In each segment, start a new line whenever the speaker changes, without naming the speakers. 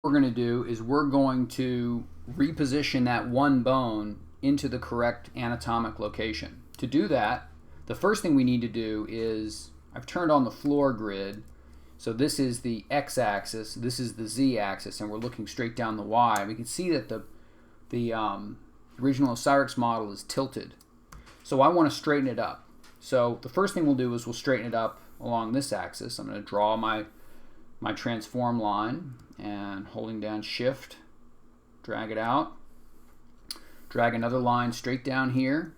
we're going to do is we're going to reposition that one bone into the correct anatomic location. To do that, the first thing we need to do is, I've turned on the floor grid, so this is the x-axis, this is the z-axis, and we're looking straight down the y. We can see that the original Osirix model is tilted. So I want to straighten it up. So the first thing we'll do is we'll straighten it up along this axis. I'm going to draw my transform line, and holding down shift, drag it out, drag another line straight down here.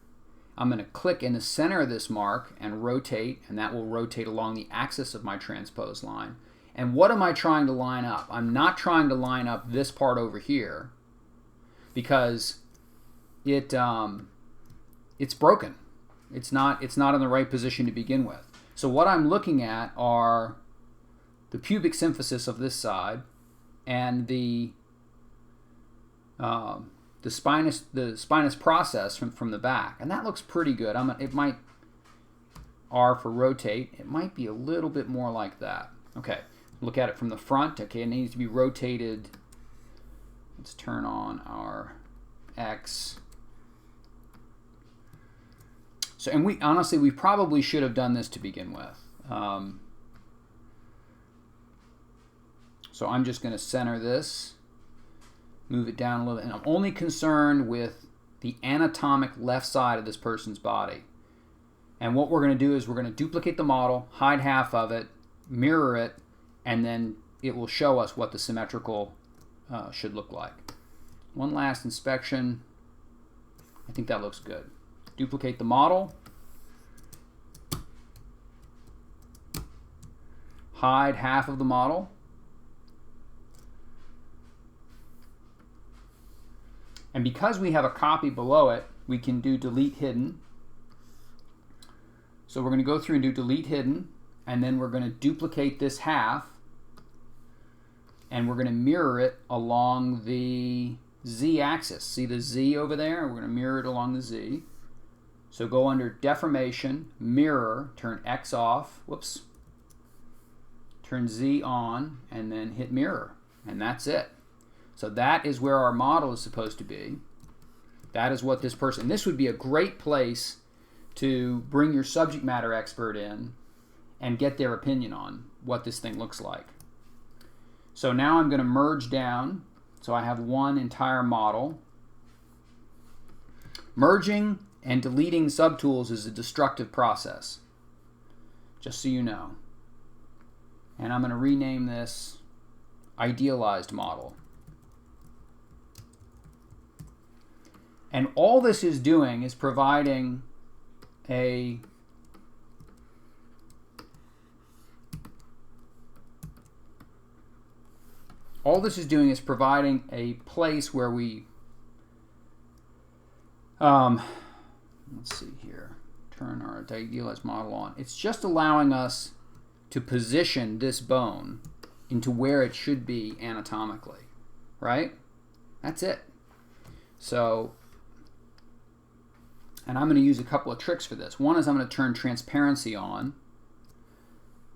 I'm going to click in the center of this mark and rotate, and that will rotate along the axis of my transpose line. And what am I trying to line up? I'm not trying to line up this part over here because it's broken. It's not in the right position to begin with. So what I'm looking at are the pubic symphysis of this side and the spinous process from the back, and that looks pretty good. It might, R for rotate, it might be a little bit more like that. Okay, look at it from the front. Okay, it needs to be rotated. Let's turn on our X. So, and we probably should have done this to begin with. So I'm just going to center this, move it down a little bit, and I'm only concerned with the anatomic left side of this person's body. And what we're going to do is we're going to duplicate the model, hide half of it, mirror it, and then it will show us what the symmetrical should look like. One last inspection. I think that looks good. Duplicate the model, hide half of the model, and because we have a copy below it, we can do delete hidden. So we're going to go through and do delete hidden, and then we're going to duplicate this half, and we're going to mirror it along the z-axis. See the z over there? We're going to mirror it along the z. So go under deformation, mirror, turn X off, whoops, turn Z on, and then hit mirror, and that's it. So that is where our model is supposed to be. That is what this person, this would be a great place to bring your subject matter expert in and get their opinion on what this thing looks like. So now I'm going to merge down, so I have one entire model. Merging and deleting subtools is a destructive process, just so you know. And I'm going to rename this idealized model. And all this is doing is providing a place where we let's see here, turn our idealized model on. It's just allowing us to position this bone into where it should be anatomically, right? That's it. So, and I'm going to use a couple of tricks for this. One is I'm going to turn transparency on,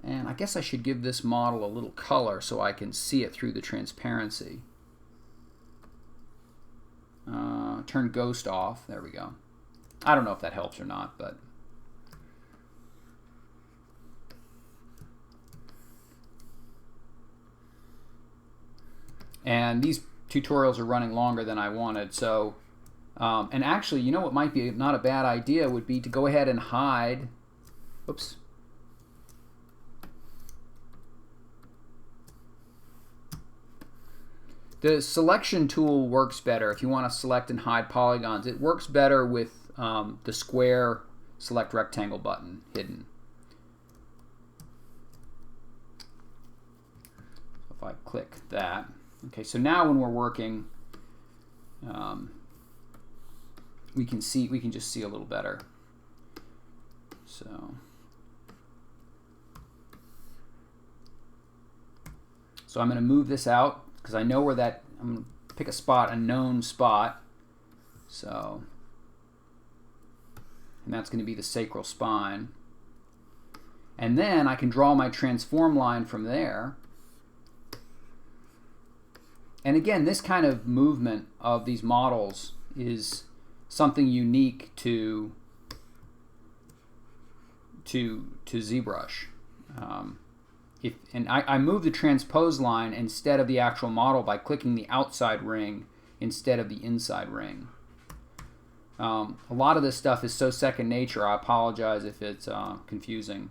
and I guess I should give this model a little color so I can see it through the transparency. Turn ghost off. There we go. I don't know if that helps or not, but and these tutorials are running longer than I wanted, so and actually, you know what might be not a bad idea would be to go ahead and hide, oops, the selection tool works better if you want to select and hide polygons. It works better with the square select rectangle button hidden. If I click that, okay, so now when we're working, we can just see a little better. So I'm going to move this out because I know where that, I'm going to pick a spot, a known spot. So, and that's going to be the sacral spine. And then I can draw my transform line from there. And again, this kind of movement of these models is something unique to ZBrush. And I move the transpose line instead of the actual model by clicking the outside ring instead of the inside ring. A lot of this stuff is so second nature, I apologize if it's confusing.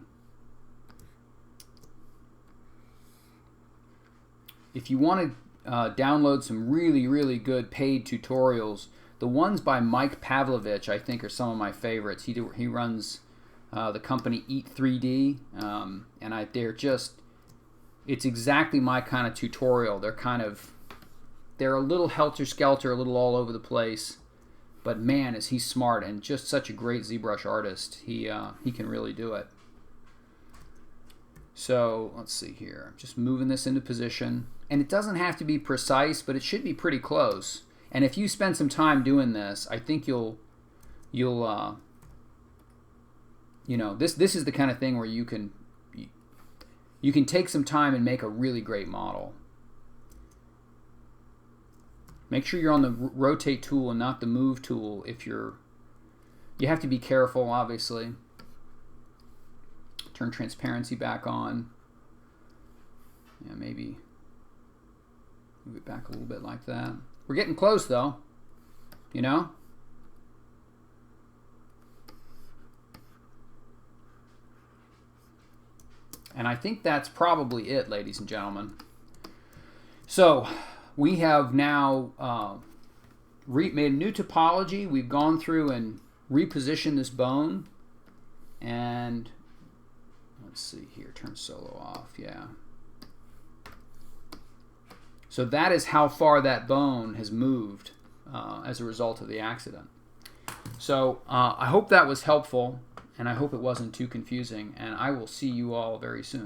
If you want to download some really, really good paid tutorials, the ones by Mike Pavlovich I think are some of my favorites. He runs the company Eat3D, and they're just, it's exactly my kind of tutorial. They're a little helter-skelter, a little all over the place, but man, is he smart and just such a great ZBrush artist. He can really do it. So let's see here. I'm just moving this into position, and it doesn't have to be precise, but it should be pretty close. And if you spend some time doing this, I think you'll you know, this is the kind of thing where you can take some time and make a really great model. Make sure you're on the rotate tool and not the move tool. You have to be careful, obviously. Turn transparency back on. Yeah, maybe move it back a little bit like that. We're getting close though, you know? And I think that's probably it, ladies and gentlemen. So we have now made a new topology. We've gone through and repositioned this bone. And let's see here, turn solo off, yeah. So that is how far that bone has moved as a result of the accident. So I hope that was helpful, and I hope it wasn't too confusing, and I will see you all very soon.